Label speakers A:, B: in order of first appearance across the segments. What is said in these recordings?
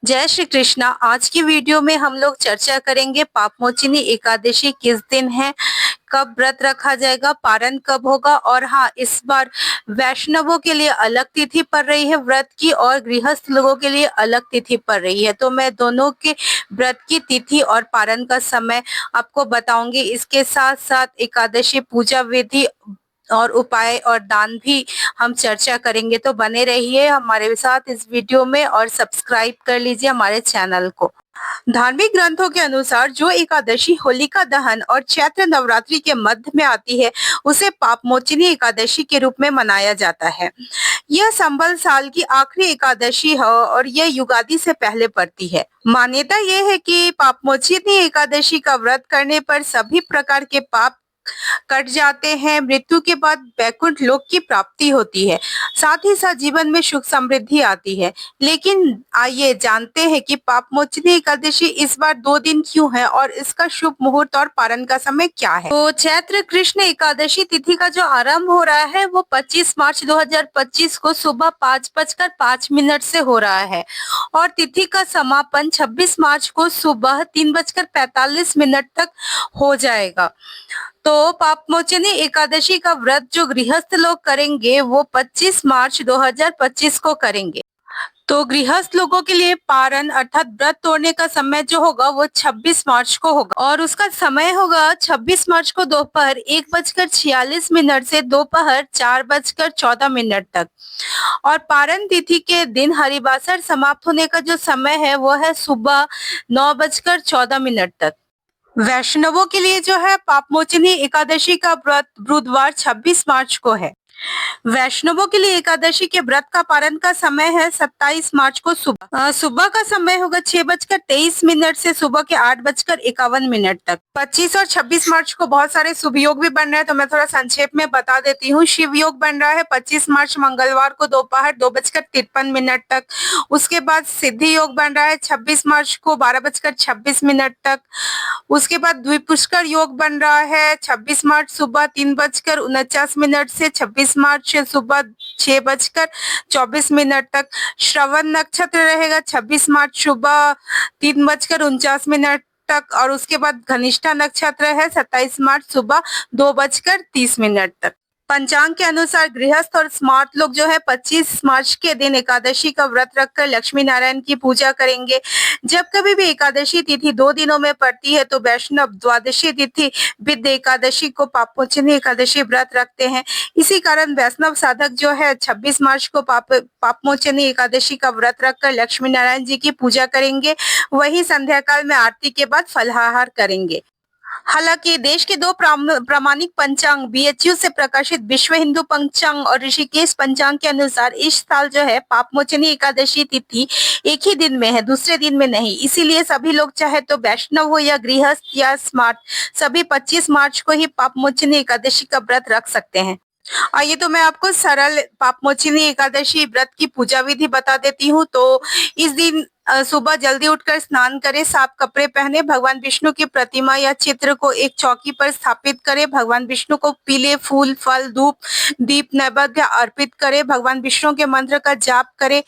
A: जय श्री कृष्णा। आज की वीडियो में हम लोग चर्चा करेंगे पापमोचिनी एकादशी किस दिन है, कब व्रत रखा जाएगा, पारण कब होगा और हाँ, इस बार वैष्णवों के लिए अलग तिथि पड़ रही है व्रत की और गृहस्थ लोगों के लिए अलग तिथि पड़ रही है। तो मैं दोनों के व्रत की तिथि और पारण का समय आपको बताऊंगी। इसके साथ साथ एकादशी पूजा विधि और उपाय और दान भी हम चर्चा करेंगे। तो बने रहिए हमारे साथ इस वीडियो में और सब्सक्राइब कर लीजिए हमारे चैनल को। धार्मिक ग्रंथों के अनुसार जो एकादशी होलिका दहन और चैत्र नवरात्रि के मध्य में आती है उसे पापमोचिनी एकादशी के रूप में मनाया जाता है। यह संबल साल की आखिरी एकादशी है और यह युगादि से पहले पड़ती है। मान्यता यह है कि पापमोचिनी एकादशी का व्रत करने पर सभी प्रकार के पाप कट जाते हैं, मृत्यु के बाद वैकुंठ लोक की प्राप्ति होती है, साथ ही साथ जीवन में सुख समृद्धि आती है। लेकिन आइए जानते हैं कि पापमोचनी एकादशी इस बार 2 दिन क्यों है और इसका शुभ मुहूर्त और पारण का समय क्या है। तो चैत्र कृष्ण एकादशी तिथि का जो आरंभ हो रहा है वो 25 मार्च 2025 को सुबह 5:05 से हो रहा है और तिथि का समापन 26 मार्च को सुबह 3:45 तक हो जाएगा। तो पापमोचनी एकादशी का व्रत जो गृहस्थ लोग करेंगे वो 25 मार्च 2025 को करेंगे। तो गृहस्थ लोगों के लिए पारण अर्थात व्रत तोड़ने का समय जो होगा वो 26 मार्च को होगा और उसका समय होगा 26 मार्च को दोपहर 1:46 से दोपहर 4:14 तक। और पारण तिथि के दिन हरिवासर समाप्त होने का जो समय है वो है सुबह 9:14 तक। वैष्णवों के लिए जो है पापमोचनी एकादशी का व्रत बुधवार 26 मार्च को है। वैष्णवों के लिए एकादशी के व्रत का पारण का समय है 27 मार्च को सुबह। सुबह का समय होगा 6:23 से सुबह के 8:51 तक। 25 और 26 मार्च को बहुत सारे शुभ योग भी बन रहे हैं, तो मैं थोड़ा संक्षेप में बता देती हूँ। शिव योग बन रहा है 25 मार्च मंगलवार को दोपहर 2:53 तक। उसके बाद सिद्धि योग बन रहा है 26 मार्च को 12:26 तक। उसके बाद द्विपुष्कर योग बन रहा है 26 मार्च सुबह 3:49 से 26 मार्च सुबह 6:24 तक। श्रवण नक्षत्र रहेगा 26 मार्च सुबह 3:49 तक और उसके बाद घनिष्ठा नक्षत्र है 27 मार्च सुबह 2:30 तक। पंचांग के अनुसार गृहस्थ और स्मार्ट लोग जो है 25 मार्च के दिन एकादशी का व्रत रखकर लक्ष्मी नारायण की पूजा करेंगे। जब कभी भी एकादशी तिथि 2 दिनों में पड़ती है तो वैष्णव द्वादशी तिथि विद एकादशी को पापमोचनी एकादशी व्रत रखते हैं। इसी कारण वैष्णव साधक जो है 26 मार्च को पापमोचनी एकादशी का व्रत रखकर लक्ष्मी नारायण जी की पूजा करेंगे। वही संध्या काल में आरती के बाद फलाहार करेंगे। हालांकि देश के 2 प्रामाणिक पंचांग बीएचयू से प्रकाशित विश्व हिंदू पंचांग और ऋषिकेश पंचांग के अनुसार इस साल जो है पापमोचनी एकादशी तिथि एक ही दिन में है, दूसरे दिन में नहीं। इसीलिए सभी लोग चाहे तो वैष्णव हो या गृहस्थ या स्मार्ट सभी 25 मार्च को ही पापमोचनी एकादशी का व्रत रख सकते हैं। आइए तो मैं आपको सरल पापमोचनी एकादशी व्रत की पूजा विधि बता देती हूँ। तो इस दिन सुबह जल्दी उठकर स्नान करें, साफ कपड़े पहने, भगवान विष्णु की प्रतिमा या चित्र को एक चौकी पर स्थापित करें, भगवान विष्णु को पीले फूल, फल, धूप, दीप नैवेद्य अर्पित करें, भगवान विष्णु के मंत्र का जाप करें,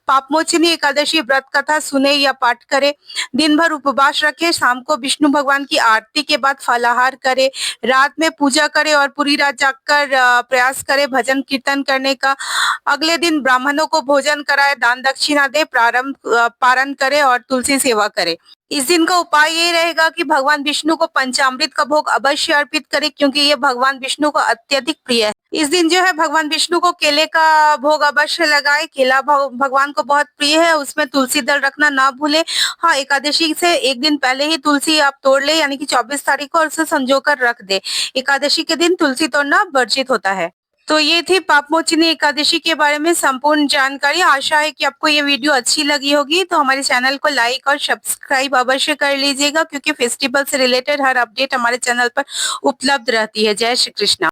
A: पापमोचनी एकादशी व्रत कथा सुने या पाठ करें, दिन भर उपवास रखें, शाम को विष्णु भगवान की आरती के बाद फलाहार करें, रात में पूजा करें और पूरी रात जागकर प्रयास करें भजन कीर्तन करने का। अगले दिन ब्राह्मणों को भोजन कराए, दान दक्षिणा दे, पारण करे और तुलसी सेवा करे। इस दिन का उपाय ये रहेगा कि भगवान विष्णु को पंचामृत का भोग अवश्य अर्पित करें क्योंकि ये भगवान विष्णु को अत्यधिक प्रिय है। इस दिन जो है भगवान विष्णु को केले का भोग अवश्य लगाए। केला भगवान को बहुत प्रिय है, उसमें तुलसी दल रखना ना भूले। हाँ, एकादशी से एक दिन पहले ही तुलसी आप तोड़ ले, यानी कि 24 तारीख को, और उसे संजो कर रख दे। एकादशी के दिन तुलसी तोड़ना वर्जित होता है। तो ये थी पापमोचनी एकादशी के बारे में संपूर्ण जानकारी। आशा है कि आपको ये वीडियो अच्छी लगी होगी। तो हमारे चैनल को लाइक और सब्सक्राइब अवश्य कर लीजिएगा क्योंकि फेस्टिवल से रिलेटेड हर अपडेट हमारे चैनल पर उपलब्ध रहती है। जय श्री कृष्णा।